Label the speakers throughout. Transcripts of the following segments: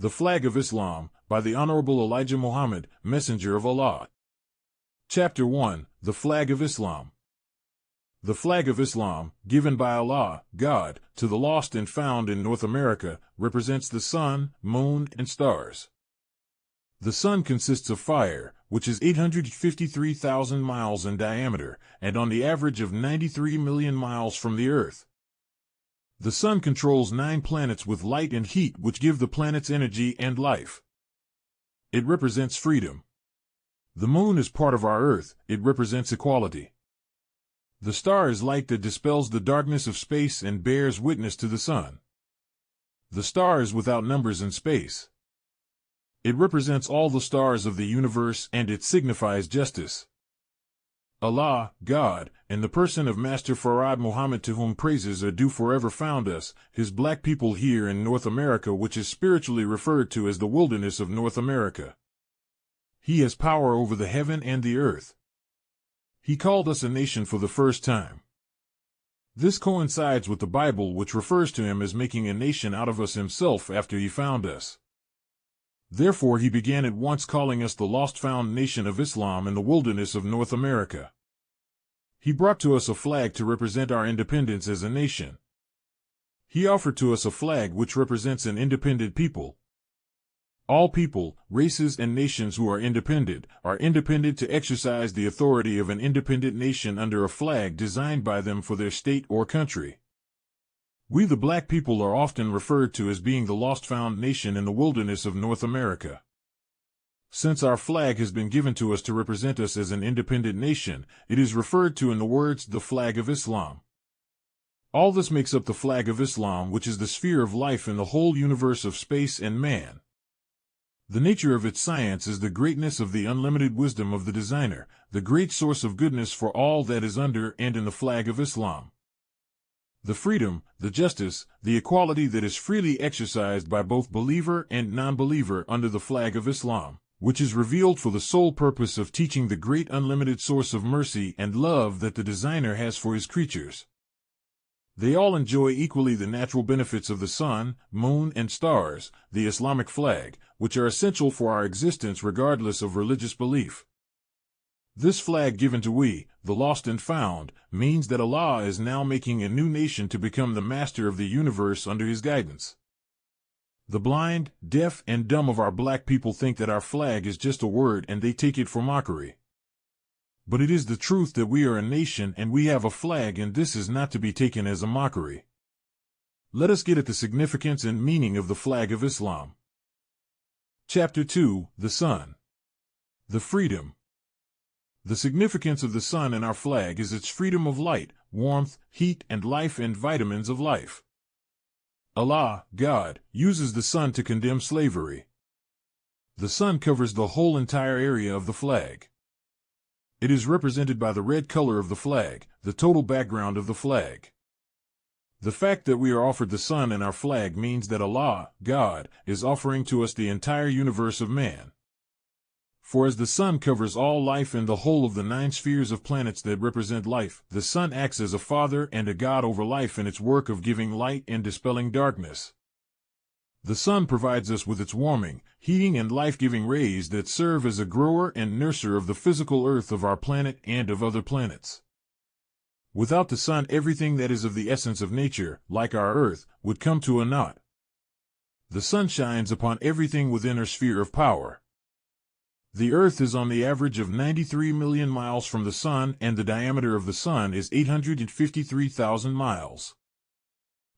Speaker 1: The Flag of Islam, by the Honorable Elijah Muhammad, Messenger of Allah. Chapter 1, The Flag of Islam. The flag of Islam, given by Allah, God, to the lost and found in North America, represents the sun, moon, and stars. The sun consists of fire, which is 853,000 miles in diameter, and on the average of 93 million miles from the Earth. The sun controls 9 planets with light and heat which give the planets energy and life. It represents freedom. The moon is part of our Earth, it represents equality. The star is light that dispels the darkness of space and bears witness to the sun. The star is without numbers in space. It represents all the stars of the universe and it signifies justice. Allah, God, in the person of Master Farad Muhammad, to whom praises are due, forever found us, his black people here in North America, which is spiritually referred to as the wilderness of North America. He has power over the heaven and the earth. He called us a nation for the first time. This coincides with the Bible, which refers to him as making a nation out of us himself after he found us. Therefore he began at once calling us the lost found nation of Islam in the wilderness of North America. He brought to us a flag to represent our independence as a nation. He offered to us a flag which represents an independent people. All people, races and nations who are independent to exercise the authority of an independent nation under a flag designed by them for their state or country. We the black people are often referred to as being the lost found nation in the wilderness of North America. Since our flag has been given to us to represent us as an independent nation, it is referred to in the words, the flag of Islam. All this makes up the flag of Islam, which is the sphere of life in the whole universe of space and man. The nature of its science is the greatness of the unlimited wisdom of the designer, the great source of goodness for all that is under and in the flag of Islam. The freedom, the justice, the equality that is freely exercised by both believer and non-believer under the flag of Islam, which is revealed for the sole purpose of teaching the great unlimited source of mercy and love that the designer has for his creatures. They all enjoy equally the natural benefits of the sun, moon, and stars, the Islamic flag, which are essential for our existence regardless of religious belief. This flag given to we, the lost and found, means that Allah is now making a new nation to become the master of the universe under his guidance. The blind, deaf, and dumb of our black people think that our flag is just a word and they take it for mockery. But it is the truth that we are a nation and we have a flag, and this is not to be taken as a mockery. Let us get at the significance and meaning of the flag of Islam. Chapter 2, The Sun. The Freedom. The significance of the sun in our flag is its freedom of light, warmth, heat, and life and vitamins of life. Allah, God, uses the sun to condemn slavery. The sun covers the whole entire area of the flag. It is represented by the red color of the flag, the total background of the flag. The fact that we are offered the sun in our flag means that Allah, God, is offering to us the entire universe of man. For as the sun covers all life and the whole of the 9 spheres of planets that represent life, the sun acts as a father and a god over life in its work of giving light and dispelling darkness. The sun provides us with its warming, heating, and life-giving rays that serve as a grower and nurser of the physical earth of our planet and of other planets. Without the sun, everything that is of the essence of nature, like our earth, would come to a naught. The sun shines upon everything within her sphere of power. The earth is on the average of 93 million miles from the sun, and the diameter of the sun is 853,000 miles.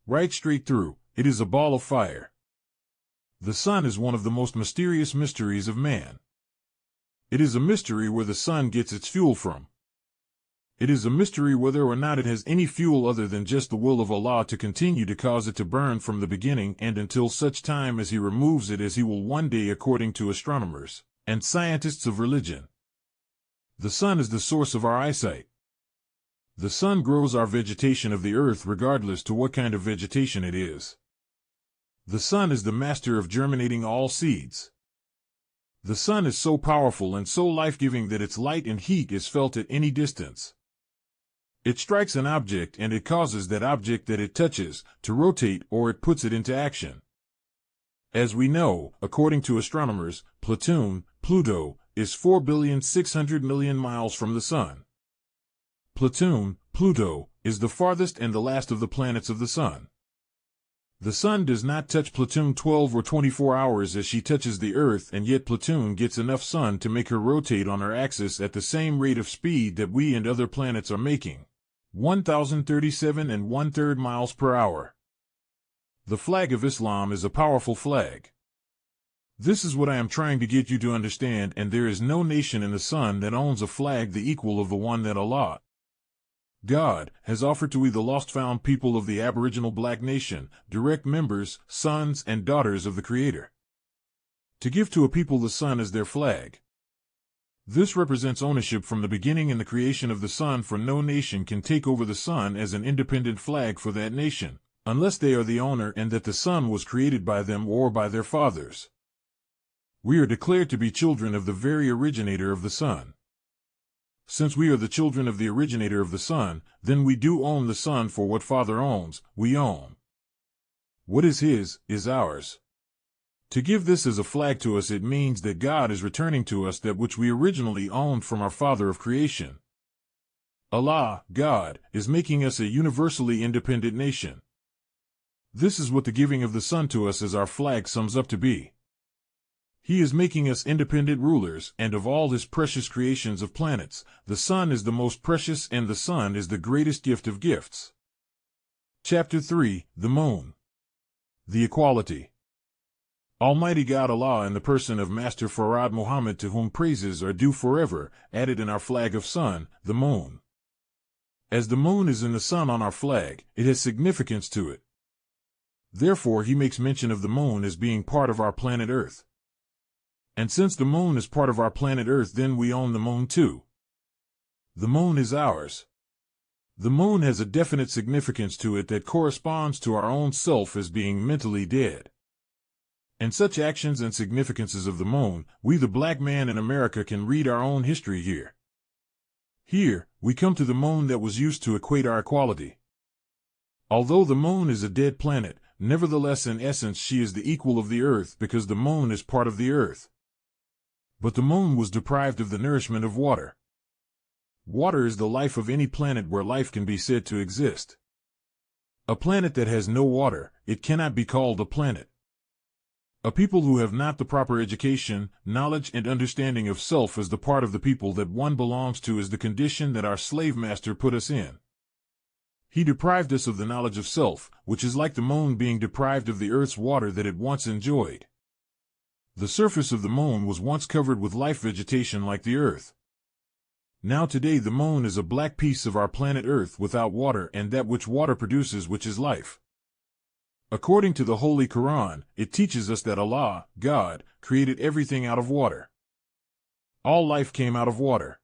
Speaker 1: Right straight through, it is a ball of fire. The sun is one of the most mysterious mysteries of man. It is a mystery where the sun gets its fuel from. It is a mystery whether or not it has any fuel other than just the will of Allah to continue to cause it to burn from the beginning and until such time as He removes it, as He will one day, according to astronomers and scientists of religion. The sun is the source of our eyesight. The sun grows our vegetation of the earth regardless to what kind of vegetation it is. The sun is the master of germinating all seeds. The sun is so powerful and so life-giving that its light and heat is felt at any distance. It strikes an object and it causes that object that it touches to rotate, or it puts it into action. As we know, according to astronomers, Pluto, is 4,600,000,000 miles from the Sun. Pluto, is the farthest and the last of the planets of the Sun. The Sun does not touch Pluto 12 or 24 hours as she touches the Earth, and yet Pluto gets enough sun to make her rotate on her axis at the same rate of speed that we and other planets are making, 1,037 1/3 miles per hour. The flag of Islam is a powerful flag. This is what I am trying to get you to understand, and there is no nation in the Sun that owns a flag the equal of the one that Allah, God, has offered to we the lost-found people of the aboriginal black nation, direct members, sons, and daughters of the Creator. To give to a people the sun as their flag. This represents ownership from the beginning in the creation of the sun, for no nation can take over the sun as an independent flag for that nation, unless they are the owner and that the sun was created by them or by their fathers. We are declared to be children of the very originator of the sun. Since we are the children of the originator of the sun, then we do own the sun, for what Father owns, we own. What is his, is ours. To give this as a flag to us, it means that God is returning to us that which we originally owned from our Father of creation. Allah, God, is making us a universally independent nation. This is what the giving of the sun to us as our flag sums up to be. He is making us independent rulers, and of all his precious creations of planets, the sun is the most precious, and the sun is the greatest gift of gifts. Chapter 3, The Moon. The Equality. Almighty God Allah, in the person of Master Farad Muhammad, to whom praises are due forever, added in our flag of sun, the moon. As the moon is in the sun on our flag, it has significance to it. Therefore he makes mention of the moon as being part of our planet Earth. And since the moon is part of our planet Earth, then we own the moon too. The moon is ours. The moon has a definite significance to it that corresponds to our own self as being mentally dead. And such actions and significances of the moon, we the black man in America can read our own history here. Here, we come to the moon that was used to equate our equality. Although the moon is a dead planet, nevertheless in essence she is the equal of the Earth, because the moon is part of the Earth. But the moon was deprived of the nourishment of water. Water is the life of any planet where life can be said to exist. A planet that has no water, it cannot be called a planet. A people who have not the proper education, knowledge, and understanding of self as the part of the people that one belongs to is the condition that our slave master put us in. He deprived us of the knowledge of self, which is like the moon being deprived of the Earth's water that it once enjoyed. The surface of the moon was once covered with life vegetation like the Earth. Now today the moon is a black piece of our planet Earth without water and that which water produces, which is life. According to the Holy Quran, it teaches us that Allah, God, created everything out of water. All life came out of water.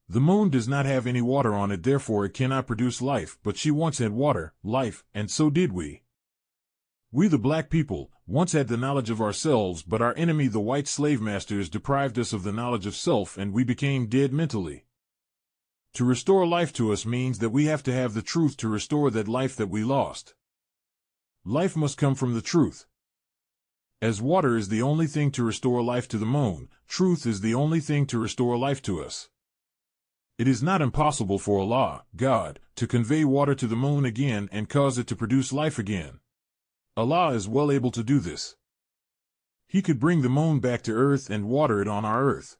Speaker 1: The moon does not have any water on it, therefore it cannot produce life, but she once had water, life, and so did we. We the black people once had the knowledge of ourselves, but our enemy the white slave masters deprived us of the knowledge of self and we became dead mentally. To restore life to us means that we have to have the truth to restore that life that we lost. Life must come from the truth. As water is the only thing to restore life to the moon, truth is the only thing to restore life to us. It is not impossible for Allah, God, to convey water to the moon again and cause it to produce life again. Allah is well able to do this. He could bring the moon back to Earth and water it on our Earth.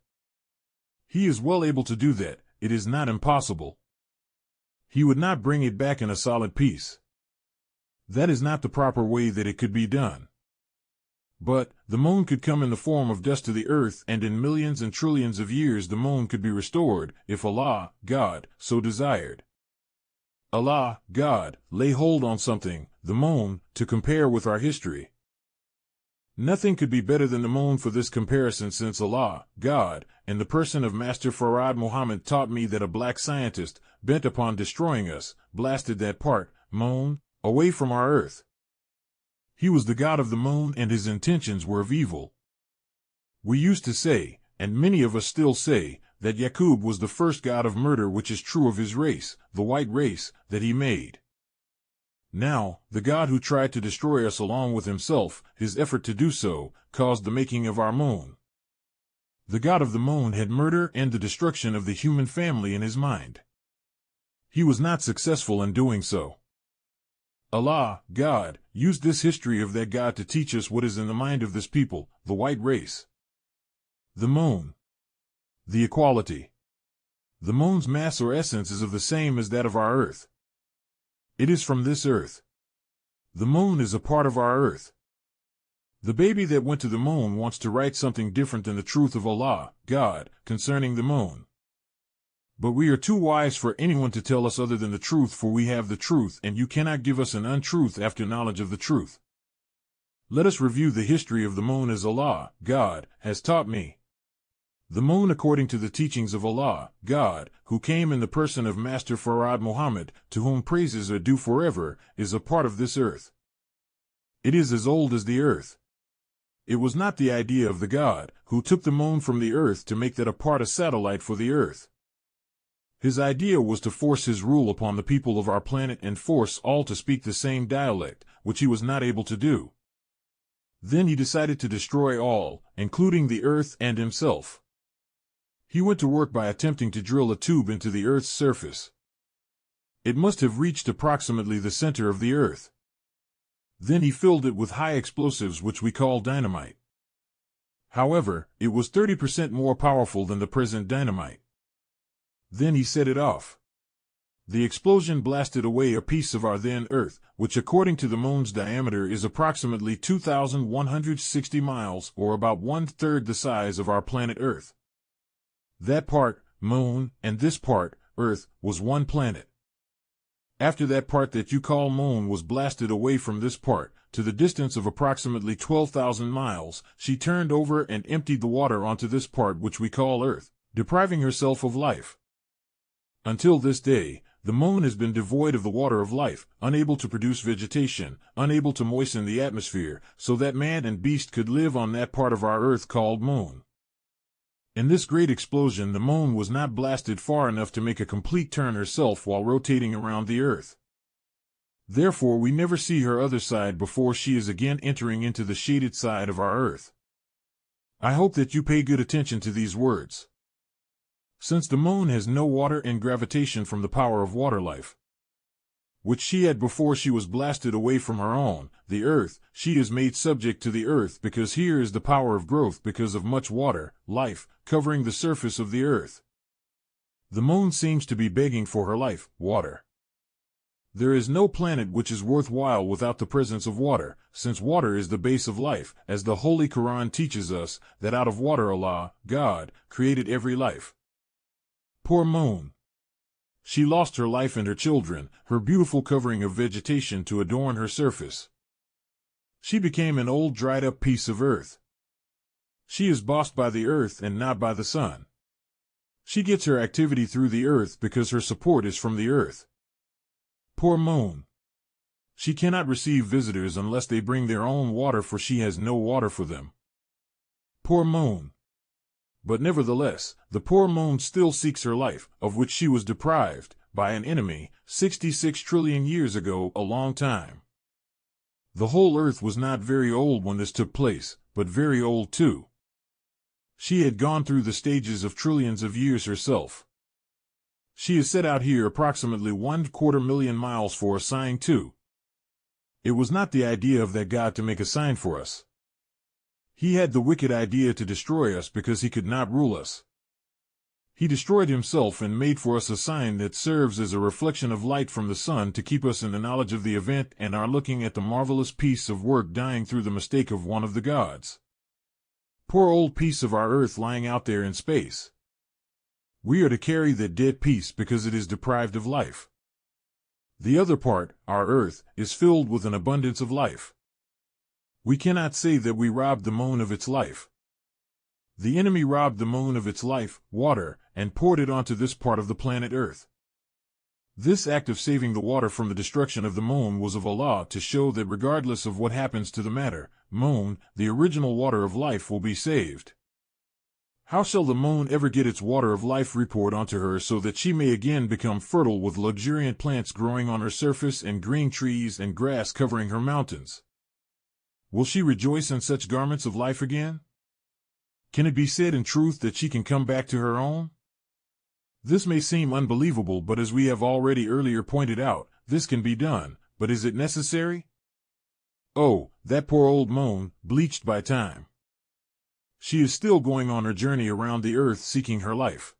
Speaker 1: He is well able to do that. It is not impossible. He would not bring it back in a solid piece. That is not the proper way that it could be done. But the moon could come in the form of dust to the Earth, and in millions and trillions of years the moon could be restored, if Allah, God, so desired. Allah, God, lay hold on something, the moon, to compare with our history. Nothing could be better than the moon for this comparison, since Allah, God, in the person of Master Farad Muhammad taught me that a black scientist, bent upon destroying us, blasted that part, moon, away from our Earth. He was the god of the moon and his intentions were of evil. We used to say, and many of us still say, that Yaqub was the first god of murder, which is true of his race, the white race, that he made. Now, the God who tried to destroy us along with himself, his effort to do so, caused the making of our moon. The God of the moon had murder and the destruction of the human family in his mind. He was not successful in doing so. Allah, God, used this history of that God to teach us what is in the mind of this people, the white race. The moon. The equality. The moon's mass or essence is of the same as that of our earth. It is from this earth. The moon is a part of our earth. The baby that went to the moon wants to write something different than the truth of Allah, God, concerning the moon. But we are too wise for anyone to tell us other than the truth, for we have the truth, and you cannot give us an untruth after knowledge of the truth. Let us review the history of the moon as Allah, God, has taught me. The moon, according to the teachings of Allah, God, who came in the person of Master Farad Muhammad, to whom praises are due forever, is a part of this earth. It is as old as the earth. It was not the idea of the God, who took the moon from the earth, to make that a part, a satellite for the earth. His idea was to force his rule upon the people of our planet and force all to speak the same dialect, which he was not able to do. Then he decided to destroy all, including the earth and himself. He went to work by attempting to drill a tube into the earth's surface. It must have reached approximately the center of the earth. Then he filled it with high explosives, which we call dynamite. However, it was 30% more powerful than the present dynamite. Then he set it off. The explosion blasted away a piece of our then Earth, which according to the moon's diameter is approximately 2,160 miles, or about 1/3 the size of our planet Earth. That part, moon, and this part, Earth, was one planet. After that part that you call moon was blasted away from this part, to the distance of approximately 12,000 miles, she turned over and emptied the water onto this part which we call Earth, depriving herself of life. Until this day, the moon has been devoid of the water of life, unable to produce vegetation, unable to moisten the atmosphere, so that man and beast could live on that part of our Earth called moon. In this great explosion, the moon was not blasted far enough to make a complete turn herself while rotating around the Earth. Therefore, we never see her other side before she is again entering into the shaded side of our Earth. I hope that you pay good attention to these words. Since the moon has no water and gravitation from the power of water life, which she had before she was blasted away from her own, the earth, she is made subject to the earth because here is the power of growth because of much water, life, covering the surface of the earth. The moon seems to be begging for her life, water. There is no planet which is worthwhile without the presence of water, since water is the base of life, as the Holy Quran teaches us, that out of water Allah, God, created every life. Poor moon. She lost her life and her children, her beautiful covering of vegetation to adorn her surface. She became an old dried-up piece of earth. She is bossed by the earth and not by the sun. She gets her activity through the earth because her support is from the earth. Poor moon. She cannot receive visitors unless they bring their own water, for she has no water for them. Poor moon. But nevertheless, the poor moon still seeks her life, of which she was deprived, by an enemy, 66 trillion years ago, a long time. The whole earth was not very old when this took place, but very old too. She had gone through the stages of trillions of years herself. She is set out here approximately 1/4 million miles for a sign too. It was not the idea of that God to make a sign for us. He had the wicked idea to destroy us because he could not rule us. He destroyed himself and made for us a sign that serves as a reflection of light from the sun to keep us in the knowledge of the event and are looking at the marvelous piece of work dying through the mistake of one of the gods. Poor old piece of our earth lying out there in space. We are to carry that dead piece because it is deprived of life. The other part, our earth, is filled with an abundance of life. We cannot say that we robbed the moon of its life. The enemy robbed the moon of its life, water, and poured it onto this part of the planet Earth. This act of saving the water from the destruction of the moon was of Allah to show that regardless of what happens to the matter, moon, the original water of life will be saved. How shall the moon ever get its water of life repoured onto her so that she may again become fertile with luxuriant plants growing on her surface and green trees and grass covering her mountains? Will she rejoice in such garments of life again? Can it be said in truth that she can come back to her own? This may seem unbelievable, but as we have already earlier pointed out, this can be done. But is it necessary? Oh, that poor old moon, bleached by time. She is still going on her journey around the earth seeking her life.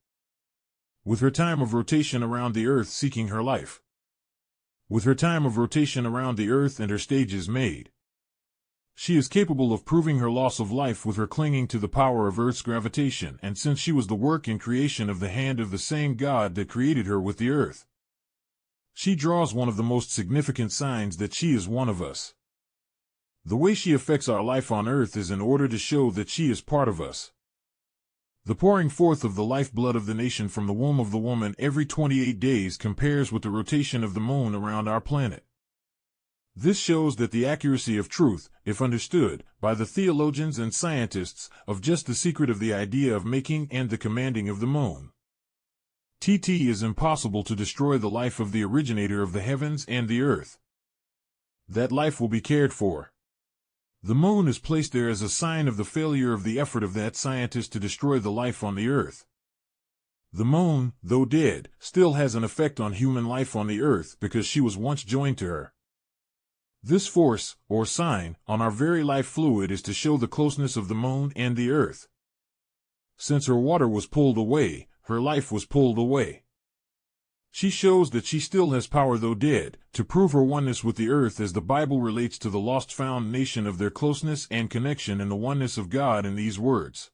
Speaker 1: With her time of rotation around the earth seeking her life. With her time of rotation around the earth and her stages made. She is capable of proving her loss of life with her clinging to the power of Earth's gravitation, and since she was the work and creation of the hand of the same God that created her with the earth, she draws one of the most significant signs that she is one of us. The way she affects our life on earth is in order to show that she is part of us. The pouring forth of the lifeblood of the nation from the womb of the woman every 28 days compares with the rotation of the moon around our planet. This shows that the accuracy of truth, if understood by the theologians and scientists, of just the secret of the idea of making and the commanding of the moon. It is impossible to destroy the life of the originator of the heavens and the earth. That life will be cared for. The moon is placed there as a sign of the failure of the effort of that scientist to destroy the life on the earth. The moon, though dead, still has an effect on human life on the earth because she was once joined to her. This force, or sign, on our very life fluid is to show the closeness of the moon and the earth. Since her water was pulled away, her life was pulled away. She shows that she still has power though dead, to prove her oneness with the earth as the Bible relates to the lost found nation of their closeness and connection in the oneness of God in these words.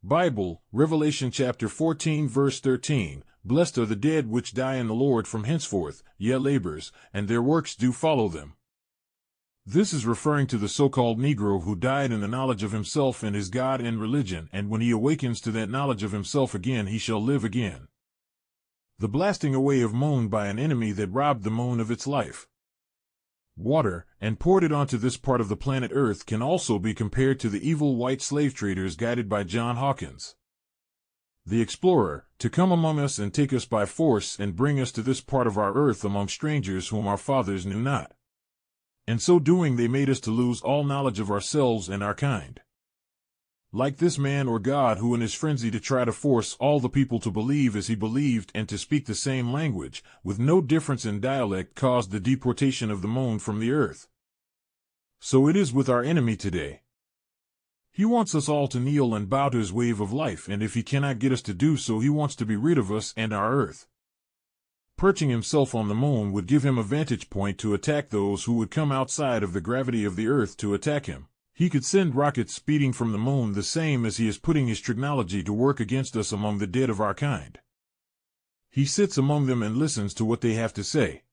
Speaker 1: Bible, Revelation chapter 14 verse 13, Blessed are the dead which die in the Lord from henceforth, yet labors, and their works do follow them. This is referring to the so-called Negro who died in the knowledge of himself and his God and religion, and when he awakens to that knowledge of himself again he shall live again. The blasting away of moon by an enemy that robbed the moon of its life, water, and poured it onto this part of the planet Earth can also be compared to the evil white slave traders guided by John Hawkins, the explorer, to come among us and take us by force and bring us to this part of our earth among strangers whom our fathers knew not. And so doing they made us to lose all knowledge of ourselves and our kind. Like this man or God who in his frenzy to try to force all the people to believe as he believed and to speak the same language, with no difference in dialect, caused the deportation of the moon from the earth. So it is with our enemy today. He wants us all to kneel and bow to his wave of life, and if he cannot get us to do so, he wants to be rid of us and our earth. Perching himself on the moon would give him a vantage point to attack those who would come outside of the gravity of the earth to attack him. He could send rockets speeding from the moon the same as he is putting his technology to work against us among the dead of our kind. He sits among them and listens to what they have to say.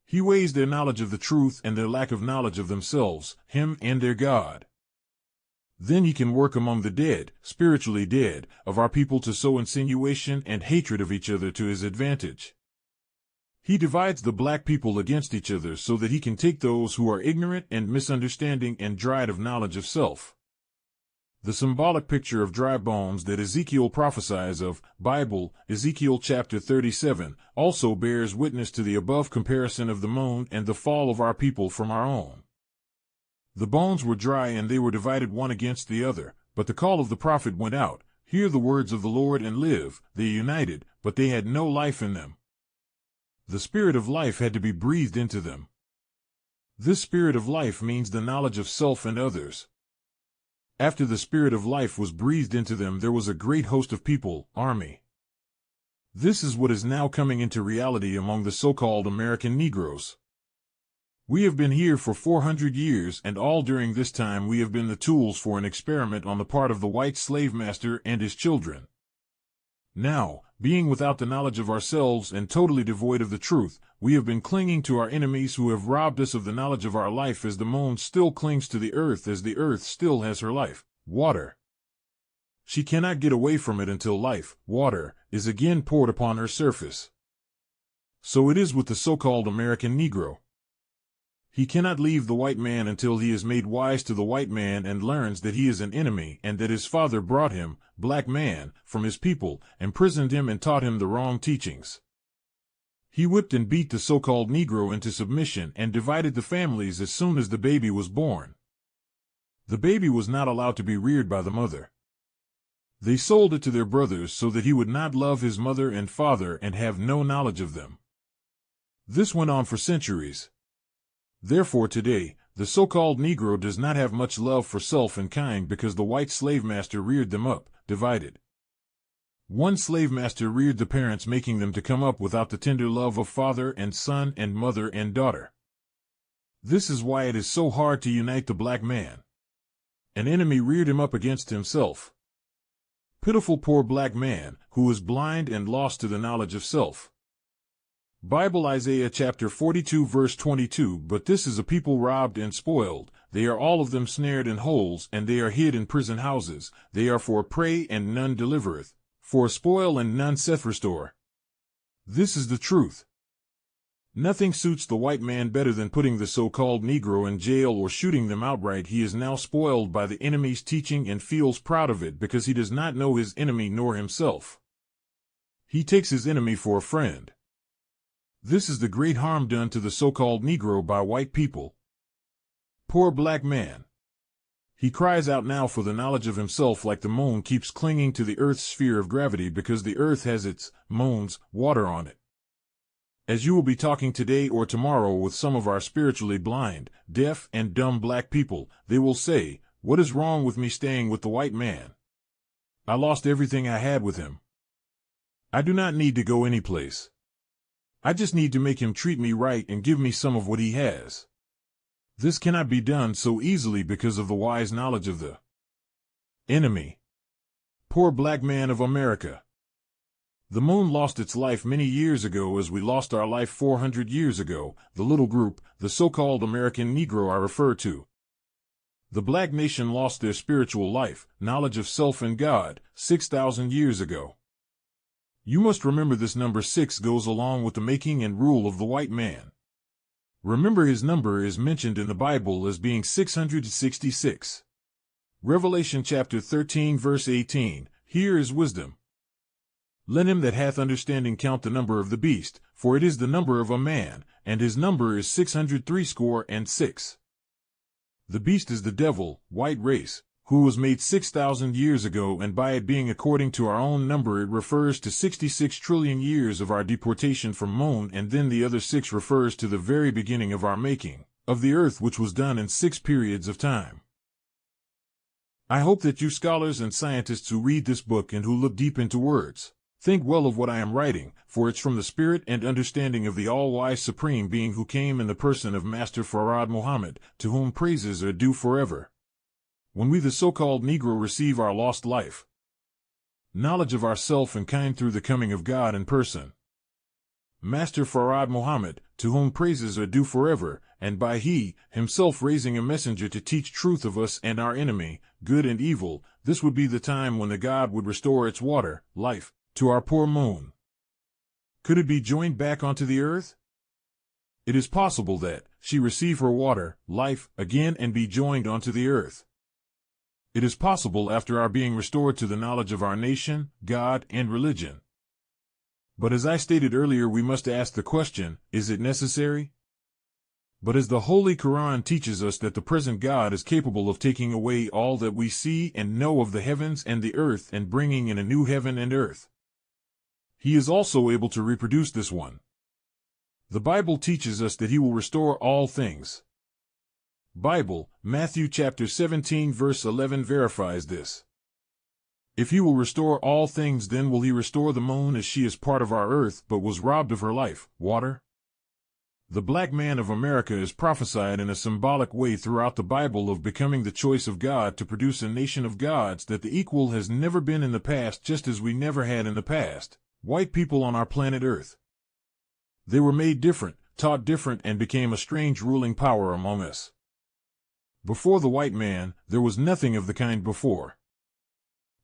Speaker 1: He weighs their knowledge of the truth and their lack of knowledge of themselves, him and their God. Then he can work among the dead, spiritually dead, of our people to sow insinuation and hatred of each other to his advantage. He divides the black people against each other so that he can take those who are ignorant and misunderstanding and dried of knowledge of self. The symbolic picture of dry bones that Ezekiel prophesies of, Bible, Ezekiel chapter 37, also bears witness to the above comparison of the moon and the fall of our people from our own. The bones were dry and they were divided one against the other, but the call of the prophet went out, Hear the words of the Lord and live. They united, but they had no life in them. The spirit of life had to be breathed into them. This spirit of life means the knowledge of self and others. After the spirit of life was breathed into them, there was a great host of people, army. This is what is now coming into reality among the so-called American Negroes. We have been here for 400 years, and all during this time we have been the tools for an experiment on the part of the white slave master and his children. Now, being without the knowledge of ourselves and totally devoid of the truth, we have been clinging to our enemies who have robbed us of the knowledge of our life as the moon still clings to the earth as the earth still has her life, water. She cannot get away from it until life, water, is again poured upon her surface. So it is with the so-called American Negro. He cannot leave the white man until he is made wise to the white man and learns that he is an enemy and that his father brought him, black man, from his people, imprisoned him and taught him the wrong teachings. He whipped and beat the so-called Negro into submission and divided the families as soon as the baby was born. The baby was not allowed to be reared by the mother. They sold it to their brothers so that he would not love his mother and father and have no knowledge of them. This went on for centuries. Therefore today, the so-called Negro does not have much love for self and kind because the white slave master reared them up, divided. One slave master reared the parents, making them to come up without the tender love of father and son and mother and daughter. This is why it is so hard to unite the black man. An enemy reared him up against himself. Pitiful poor black man, who is blind and lost to the knowledge of self. Bible Isaiah chapter 42 verse 22. But this is a people robbed and spoiled, they are all of them snared in holes, and they are hid in prison houses, they are for prey and none delivereth, for a spoil and none saith restore. This is the truth. Nothing suits the white man better than putting the so-called Negro in jail or shooting them outright. He is now spoiled by the enemy's teaching and feels proud of it because he does not know his enemy nor himself. He takes his enemy for a friend. This is the great harm done to the so-called Negro by white people. Poor black man. He cries out now for the knowledge of himself like the moon keeps clinging to the earth's sphere of gravity because the earth has its, moon's, water on it. As you will be talking today or tomorrow with some of our spiritually blind, deaf, and dumb black people, they will say, "What is wrong with me staying with the white man? I lost everything I had with him. I do not need to go any place. I just need to make him treat me right and give me some of what he has." This cannot be done so easily because of the wise knowledge of the enemy. Poor black man of America. The moon lost its life many years ago as we lost our life 400 years ago, the little group, the so-called American Negro I refer to. The black nation lost their spiritual life, knowledge of self and God, 6,000 years ago. You must remember this number 6 goes along with the making and rule of the white man. Remember his number is mentioned in the Bible as being 666. Revelation chapter 13 verse 18, here is wisdom. Let him that hath understanding count the number of the beast, for it is the number of a man, and his number is 666. The beast is the devil, white race, who was made 6,000 years ago, and by it being according to our own number it refers to 66 trillion years of our deportation from moon, and then the other 6 refers to the very beginning of our making of the earth, which was done in 6 periods of time. I hope that you scholars and scientists who read this book and who look deep into words, think well of what I am writing, for it's from the spirit and understanding of the all-wise Supreme Being who came in the person of Master Farad Muhammad, to whom praises are due forever. When we the so-called Negro receive our lost life, knowledge of ourself and kind through the coming of God in person, Master Farad Muhammad, to whom praises are due forever, and by he, himself raising a messenger to teach truth of us and our enemy, good and evil, this would be the time when the God would restore its water, life, to our poor moon. Could it be joined back onto the earth? It is possible that she receive her water, life, again and be joined onto the earth. It is possible after our being restored to the knowledge of our nation, God, and religion. But as I stated earlier, we must ask the question, is it necessary? But as the Holy Quran teaches us that the present God is capable of taking away all that we see and know of the heavens and the earth and bringing in a new heaven and earth. He is also able to reproduce this one. The Bible teaches us that he will restore all things. Bible, Matthew chapter 17 verse 11 verifies this. If he will restore all things, then will he restore the moon, as she is part of our earth but was robbed of her life, water. The black man of America is prophesied in a symbolic way throughout the Bible of becoming the choice of God to produce a nation of gods that the equal has never been in the past, just as we never had in the past white people on our planet Earth. They were made different, taught different, and became a strange ruling power among us. Before the white man, there was nothing of the kind before.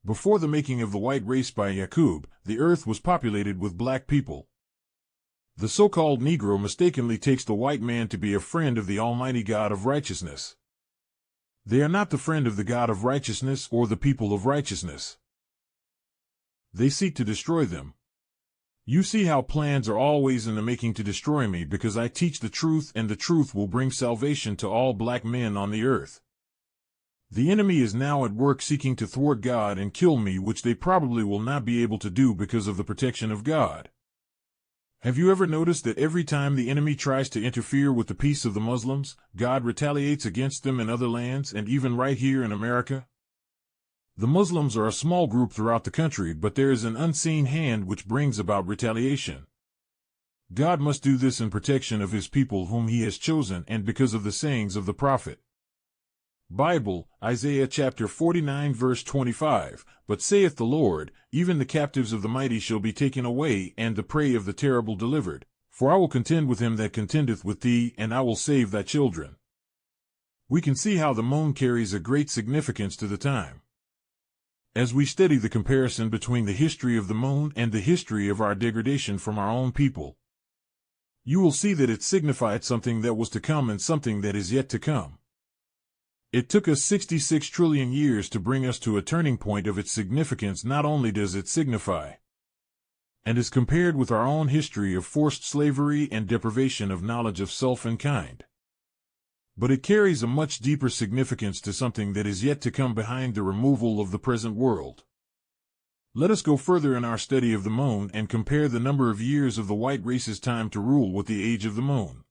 Speaker 1: Before the making of the white race by Yaqub, the earth was populated with black people. The so-called Negro mistakenly takes the white man to be a friend of the Almighty God of righteousness. They are not the friend of the God of righteousness or the people of righteousness. They seek to destroy them. You see how plans are always in the making to destroy me because I teach the truth, and the truth will bring salvation to all black men on the earth. The enemy is now at work seeking to thwart God and kill me, which they probably will not be able to do because of the protection of God. Have you ever noticed that every time the enemy tries to interfere with the peace of the Muslims, God retaliates against them in other lands and even right here in America? The Muslims are a small group throughout the country, but there is an unseen hand which brings about retaliation. God must do this in protection of his people whom he has chosen, and because of the sayings of the prophet. Bible, Isaiah chapter 49 verse 25, But saith the Lord, even the captives of the mighty shall be taken away, and the prey of the terrible delivered. For I will contend with him that contendeth with thee, and I will save thy children. We can see how the moon carries a great significance to the time. As we study the comparison between the history of the moon and the history of our degradation from our own people, you will see that it signified something that was to come and something that is yet to come. It took us 66 trillion years to bring us to a turning point of its significance. Not only does it signify and is compared with our own history of forced slavery and deprivation of knowledge of self and kind, but it carries a much deeper significance to something that is yet to come behind the removal of the present world. Let us go further in our study of the moon and compare the number of years of the white race's time to rule with the age of the moon.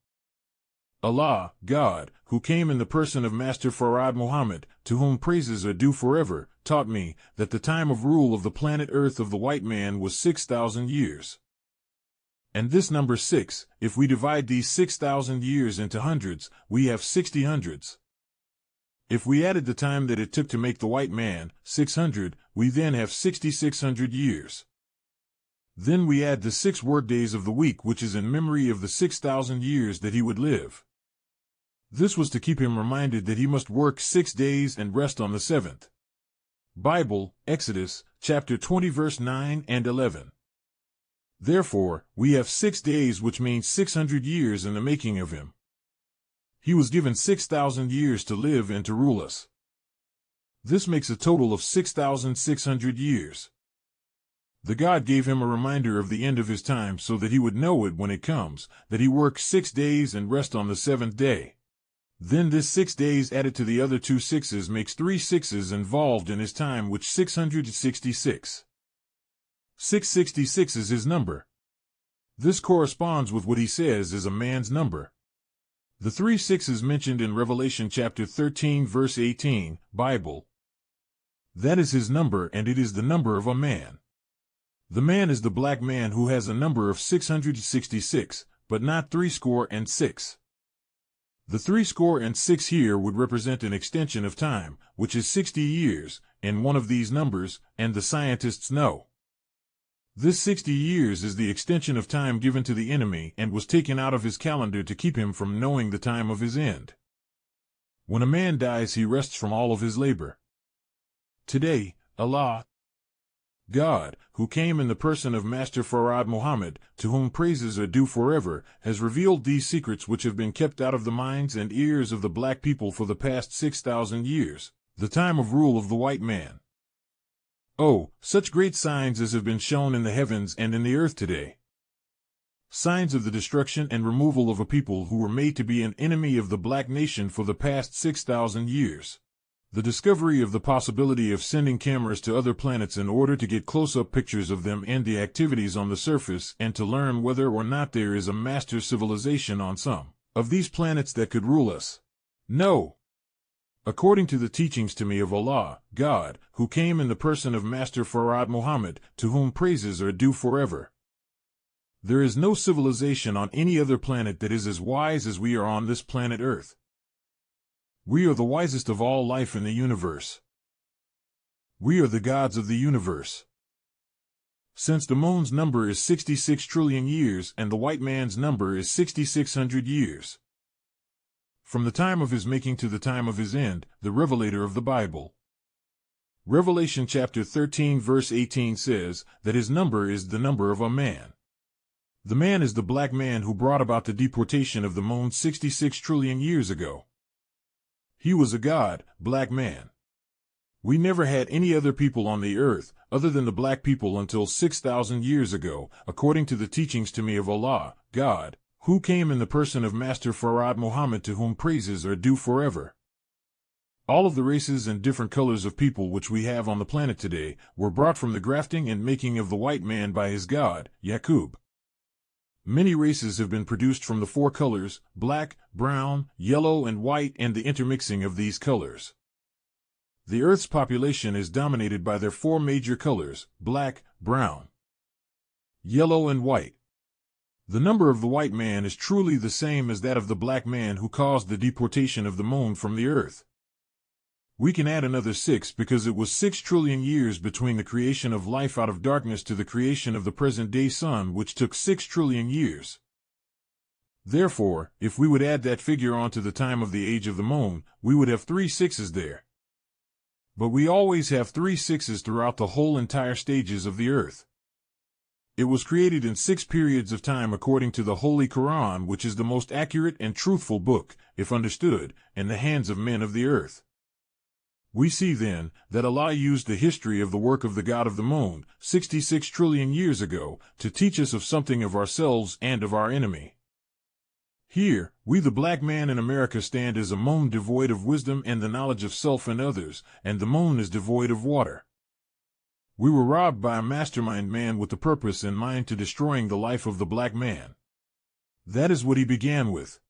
Speaker 1: Allah, God, who came in the person of Master Farad Muhammad, to whom praises are due forever, taught me that the time of rule of the planet Earth of the white man was 6,000 years. And this number 6, if we divide these 6,000 years into hundreds, we have 60 hundreds. If we added the time that it took to make the white man, 600, we then have 6,600 years. Then we add the 6 workdays of the week, which is in memory of the 6,000 years that he would live. This was to keep him reminded that he must work 6 days and rest on the 7th. Bible, Exodus, chapter 20 verse 9 and 11. Therefore, we have 6 days, which means 600 years in the making of him. He was given 6,000 years to live and to rule us. This makes a total of 6,600 years. The God gave him a reminder of the end of his time so that he would know it when it comes, that he works 6 days and rest on the 7th day. Then this 6 days added to the other 2 6s makes 3 6s involved in his time, which 666. 666 is his number. This corresponds with what he says is a man's number. The 3 6s mentioned in Revelation chapter 13 verse 18, Bible. That is his number, and it is the number of a man. The man is the black man who has a number of 666, but not 66. The 66 here would represent an extension of time, which is 60 years, in one of these numbers, and the scientists know. This 60 years is the extension of time given to the enemy and was taken out of his calendar to keep him from knowing the time of his end. When a man dies, he rests from all of his labor. Today, Allah, God, who came in the person of Master Farad Muhammad, to whom praises are due forever, has revealed these secrets which have been kept out of the minds and ears of the black people for the past 6,000 years, the time of rule of the white man. Oh, such great signs as have been shown in the heavens and in the earth today. Signs of the destruction and removal of a people who were made to be an enemy of the black nation for the past 6,000 years. The discovery of the possibility of sending cameras to other planets in order to get close-up pictures of them and the activities on the surface, and to learn whether or not there is a master civilization on some of these planets that could rule us. No. According to the teachings to me of Allah, God, who came in the person of Master Farad Muhammad, to whom praises are due forever, there is no civilization on any other planet that is as wise as we are on this planet Earth. We are the wisest of all life in the universe. We are the gods of the universe. Since the moon's number is 66 trillion years and the white man's number is 6,600 years. From the time of his making to the time of his end, the revelator of the Bible. Revelation chapter 13 verse 18 says that his number is the number of a man. The man is the black man who brought about the deportation of the moon 66 trillion years ago. He was a god, black man. We never had any other people on the earth, other than the black people until 6,000 years ago, according to the teachings to me of Allah, God, who came in the person of Master Farad Muhammad, to whom praises are due forever. All of the races and different colors of people which we have on the planet today were brought from the grafting and making of the white man by his god, Yaqub. Many races have been produced from the four colors, black, brown, yellow, and white, and the intermixing of these colors. The Earth's population is dominated by their four major colors, black, brown, yellow, and white. The number of the white man is truly the same as that of the black man who caused the deportation of the moon from the Earth. We can add another 6 because it was 6 trillion years between the creation of life out of darkness to the creation of the present-day sun, which took 6 trillion years. Therefore, if we would add that figure onto the time of the age of the moon, we would have 3 6s there. But we always have 3 6s throughout the whole entire stages of the earth. It was created in 6 periods of time according to the Holy Quran, which is the most accurate and truthful book, if understood, in the hands of men of the earth. We see then that Allah used the history of the work of the God of the moon, 66 trillion years ago, to teach us of something of ourselves and of our enemy. Here, we the black man in America stand as a moon devoid of wisdom and the knowledge of self and others, and the moon is devoid of water. We were robbed by a mastermind man with the purpose in mind to destroying the life of the black man. That is what he began with.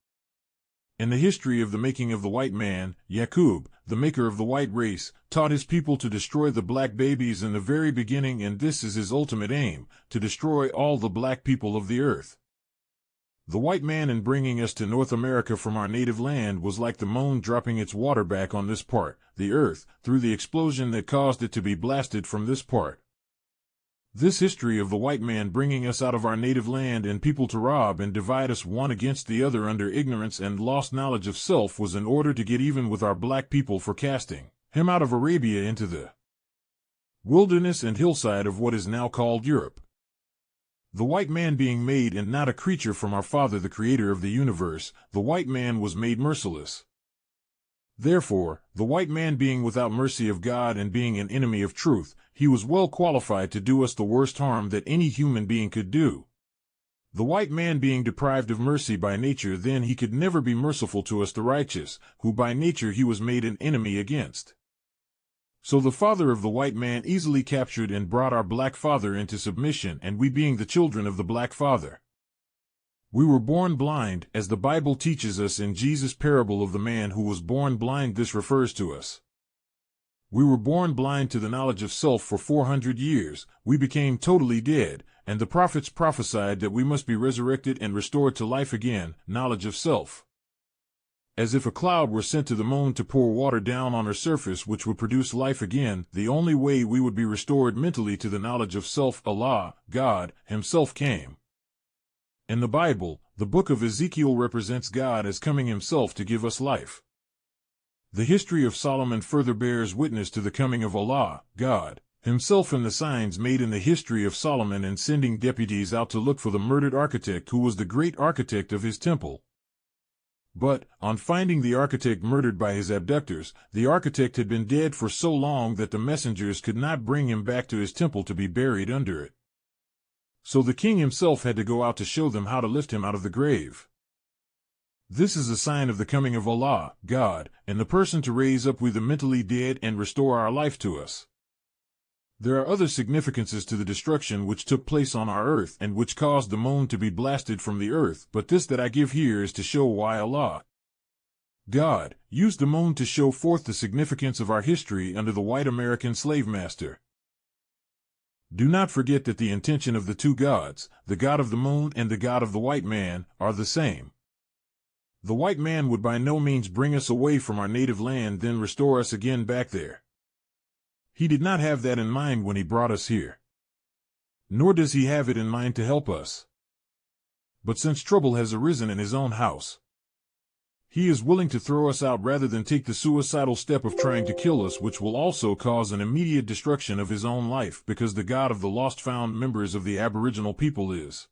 Speaker 1: In the history of the making of the white man, Yaqub, the maker of the white race, taught his people to destroy the black babies in the very beginning, and this is his ultimate aim, to destroy all the black people of the earth. The white man in bringing us to North America from our native land was like the moon dropping its water back on this part, the earth, through the explosion that caused it to be blasted from this part. This history of the white man bringing us out of our native land and people to rob and divide us one against the other under ignorance and lost knowledge of self was in order to get even with our black people for casting him out of Arabia into the wilderness and hillside of what is now called Europe. The white man being made and not a creature from our Father the Creator of the universe, the white man was made merciless. Therefore, the white man being without mercy of God and being an enemy of truth, he was well qualified to do us the worst harm that any human being could do. The white man being deprived of mercy by nature, then he could never be merciful to us the righteous, who by nature he was made an enemy against. So the father of the white man easily captured and brought our black father into submission, and we being the children of the black father. We were born blind, as the Bible teaches us in Jesus' parable of the man who was born blind. This refers to us. We were born blind to the knowledge of self for 400 years, we became totally dead, and the prophets prophesied that we must be resurrected and restored to life again, knowledge of self. As if a cloud were sent to the moon to pour water down on her surface which would produce life again, the only way we would be restored mentally to the knowledge of self, Allah, God, Himself came. In the Bible, the book of Ezekiel represents God as coming Himself to give us life. The history of Solomon further bears witness to the coming of Allah, God, Himself, and the signs made in the history of Solomon in sending deputies out to look for the murdered architect who was the great architect of his temple. But, on finding the architect murdered by his abductors, the architect had been dead for so long that the messengers could not bring him back to his temple to be buried under it. So the king himself had to go out to show them how to lift him out of the grave. This is a sign of the coming of Allah, God, and the person to raise up we the mentally dead and restore our life to us. There are other significances to the destruction which took place on our earth and which caused the moon to be blasted from the earth, but this that I give here is to show why Allah, God, used the moon to show forth the significance of our history under the white American slave master. Do not forget that the intention of the two gods, the God of the moon and the God of the white man, are the same. The white man would by no means bring us away from our native land then restore us again back there. He did not have that in mind when he brought us here. Nor does he have it in mind to help us. But since trouble has arisen in his own house, he is willing to throw us out rather than take the suicidal step of trying to kill us, which will also cause an immediate destruction of his own life, because the God of the lost found members of the Aboriginal people is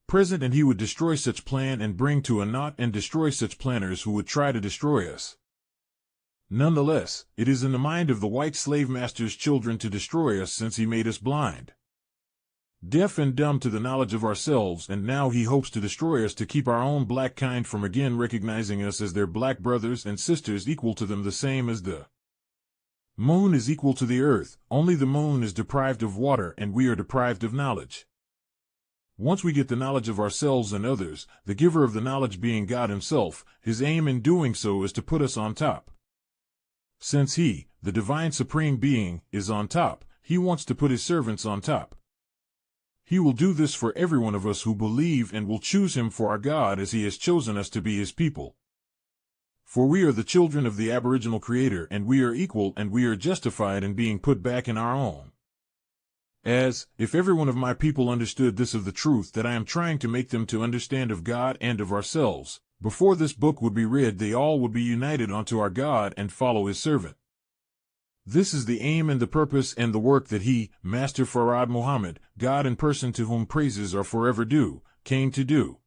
Speaker 1: present, and he would destroy such plan and bring to a naught and destroy such planners who would try to destroy us. Nonetheless, it is in the mind of the white slave master's children to destroy us, since he made us blind, deaf and dumb to the knowledge of ourselves, and now he hopes to destroy us to keep our own black kind from again recognizing us as their black brothers and sisters, equal to them, the same as the moon is equal to the earth, only the moon is deprived of water and we are deprived of knowledge. Once we get the knowledge of ourselves and others, the giver of the knowledge being God himself, his aim in doing so is to put us on top. Since he, the divine supreme being, is on top, he wants to put his servants on top. He will do this for every one of us who believe and will choose him for our God, as he has chosen us to be his people. For we are the children of the aboriginal Creator, and we are equal, and we are justified in being put back in our own. As, if every one of my people understood this of the truth that I am trying to make them to understand of God and of ourselves, before this book would be read they all would be united unto our God and follow his servant. This is the aim and the purpose and the work that he, Master Farad Muhammad, God in person to whom praises are forever due, came to do.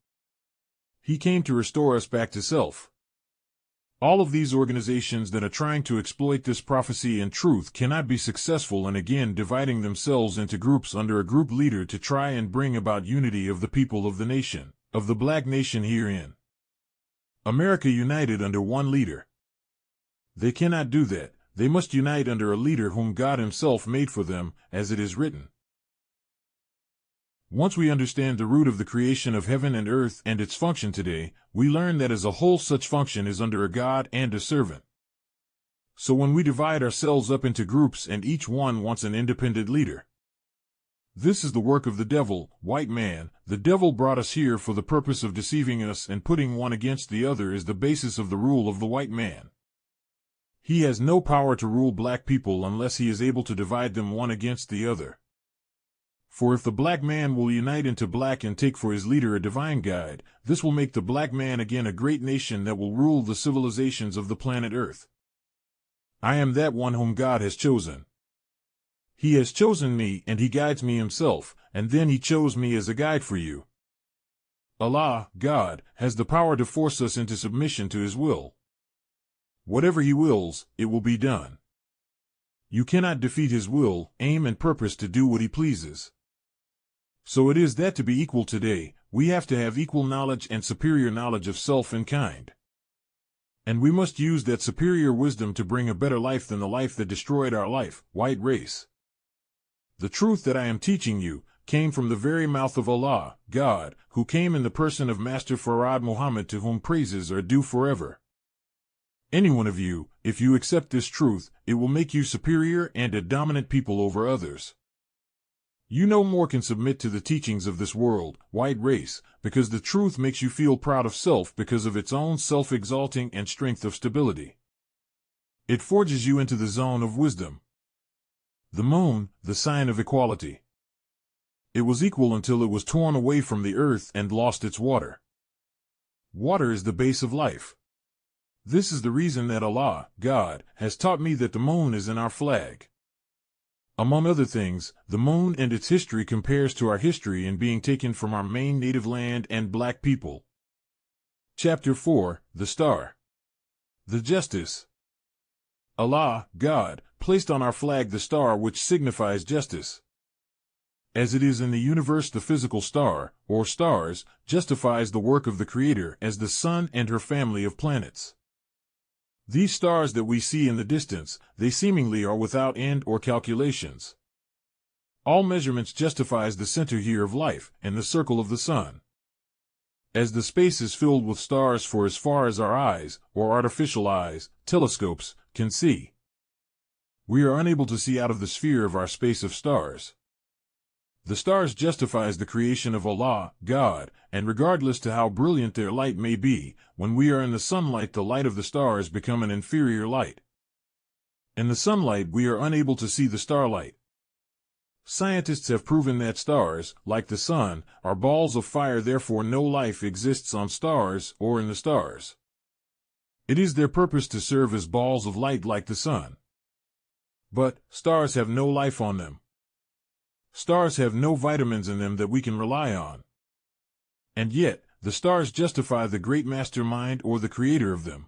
Speaker 1: He came to restore us back to self. All of these organizations that are trying to exploit this prophecy and truth cannot be successful in again dividing themselves into groups under a group leader to try and bring about unity of the people of the nation, of the black nation herein. America united under one leader. They cannot do that. They must unite under a leader whom God himself made for them, as it is written. Once we understand the root of the creation of heaven and earth and its function today, we learn that as a whole such function is under a God and a servant. So when we divide ourselves up into groups and each one wants an independent leader, this is the work of the devil, white man. The devil brought us here for the purpose of deceiving us, and putting one against the other is the basis of the rule of the white man. He has no power to rule black people unless he is able to divide them one against the other. For if the black man will unite into black and take for his leader a divine guide, this will make the black man again a great nation that will rule the civilizations of the planet Earth. I am that one whom God has chosen. He has chosen me, and he guides me himself, and then he chose me as a guide for you. Allah, God, has the power to force us into submission to his will. Whatever he wills, it will be done. You cannot defeat his will, aim, and purpose to do what he pleases. So it is that to be equal today, we have to have equal knowledge and superior knowledge of self and kind. And we must use that superior wisdom to bring a better life than the life that destroyed our life, white race. The truth that I am teaching you came from the very mouth of Allah, God, who came in the person of Master Farad Muhammad, to whom praises are due forever. Any one of you, if you accept this truth, it will make you superior and a dominant people over others. You no more can submit to the teachings of this world, white race, because the truth makes you feel proud of self because of its own self-exalting and strength of stability. It forges you into the zone of wisdom. The moon, the sign of equality. It was equal until it was torn away from the earth and lost its water. Water is the base of life. This is the reason that Allah, God, has taught me that the moon is in our flag. Among other things, the moon and its history compares to our history in being taken from our main native land and black people. Chapter 4, The Star. The Justice. Allah, God, placed on our flag the star which signifies justice. As it is in the universe, the physical star, or stars, justifies the work of the Creator as the sun and her family of planets. These stars that we see in the distance, they seemingly are without end or calculations. All measurements justifies the center here of life, and the circle of the sun. As the space is filled with stars for as far as our eyes, or artificial eyes, telescopes, can see, we are unable to see out of the sphere of our space of stars. The stars justifies the creation of Allah, God, and regardless to how brilliant their light may be, when we are in the sunlight the light of the stars become an inferior light. In the sunlight we are unable to see the starlight. Scientists have proven that stars, like the sun, are balls of fire, therefore no life exists on stars or in the stars. It is their purpose to serve as balls of light like the sun. But stars have no life on them. Stars have no vitamins in them that we can rely on. And yet, the stars justify the great mastermind or the creator of them.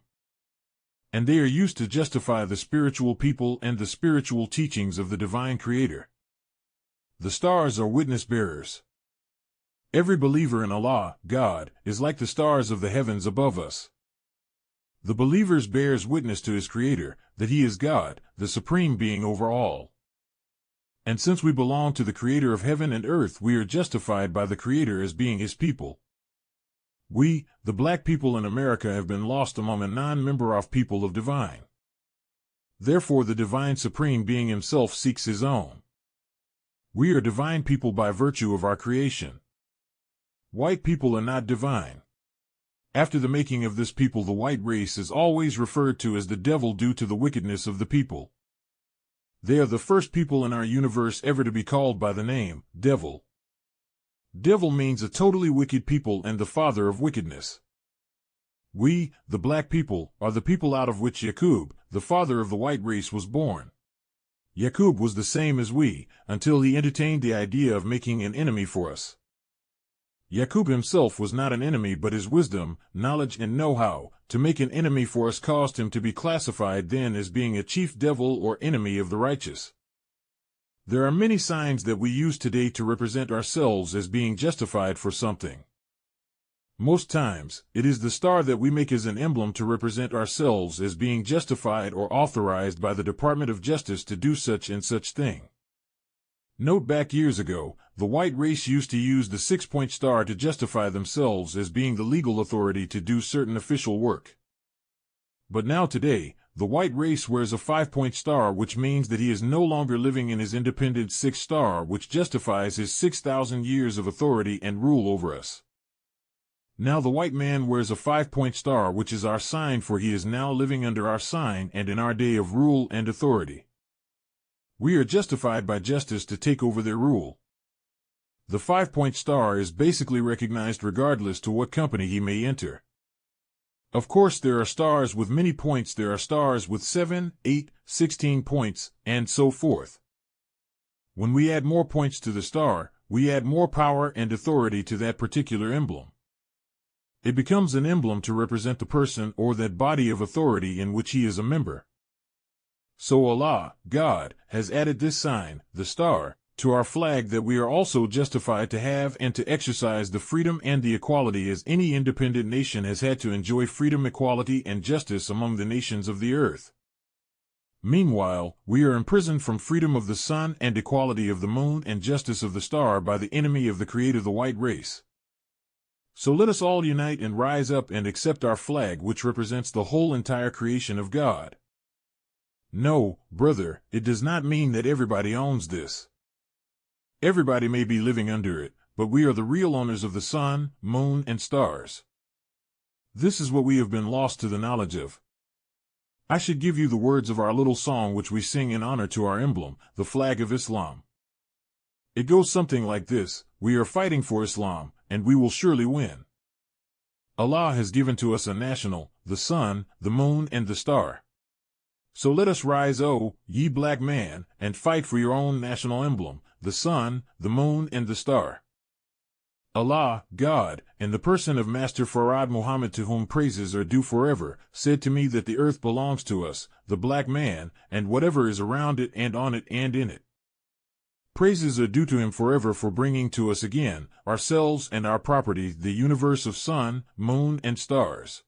Speaker 1: And they are used to justify the spiritual people and the spiritual teachings of the divine creator. The stars are witness bearers. Every believer in Allah, God, is like the stars of the heavens above us. The believer bears witness to his creator, that he is God, the supreme being over all. And since we belong to the creator of heaven and earth, we are justified by the creator as being his people. We, the black people in America, have been lost among a non-member of people of divine. Therefore the divine supreme being himself seeks his own. We are divine people by virtue of our creation. White people are not divine. After the making of this people, the white race is always referred to as the devil due to the wickedness of the people. They are the first people in our universe ever to be called by the name, devil. Devil means a totally wicked people and the father of wickedness. We, the black people, are the people out of which Yaqub, the father of the white race, was born. Yaqub was the same as we, until he entertained the idea of making an enemy for us. Yaqub himself was not an enemy, but his wisdom, knowledge, and know-how to make an enemy for us caused him to be classified then as being a chief devil or enemy of the righteous. There are many signs that we use today to represent ourselves as being justified for something. Most times, it is the star that we make as an emblem to represent ourselves as being justified or authorized by the Department of Justice to do such and such thing. Note back years ago, the white race used to use the 6-point star to justify themselves as being the legal authority to do certain official work. But now today, the white race wears a 5-point star, which means that he is no longer living in his independent 6 star, which justifies his 6,000 years of authority and rule over us. Now the white man wears a 5-point star, which is our sign, for he is now living under our sign and in our day of rule and authority. We are justified by justice to take over their rule. The 5-point star is basically recognized regardless to what company he may enter. Of course, there are stars with many points. There are stars with 7, 8, 16 points, and so forth. When we add more points to the star, we add more power and authority to that particular emblem. It becomes an emblem to represent the person or that body of authority in which he is a member. So Allah, God, has added this sign, the star, to our flag, that we are also justified to have and to exercise the freedom and the equality as any independent nation has had to enjoy freedom, equality, and justice among the nations of the earth. Meanwhile, we are imprisoned from freedom of the sun and equality of the moon and justice of the star by the enemy of the creator, the white race. So let us all unite and rise up and accept our flag, which represents the whole entire creation of God. No, brother, it does not mean that everybody owns this. Everybody may be living under it, but we are the real owners of the sun, moon, and stars. This is what we have been lost to the knowledge of. I should give you the words of our little song which we sing in honor to our emblem, the flag of Islam. It goes something like this: we are fighting for Islam, and we will surely win. Allah has given to us a national, the sun, the moon, and the star. So let us rise, O ye black man, and fight for your own national emblem, the sun, the moon, and the star. Allah, God, in the person of Master Farad Muhammad, to whom praises are due forever, said to me that the earth belongs to us, the black man, and whatever is around it and on it and in it. Praises are due to him forever for bringing to us again, ourselves and our property, the universe of sun, moon, and stars.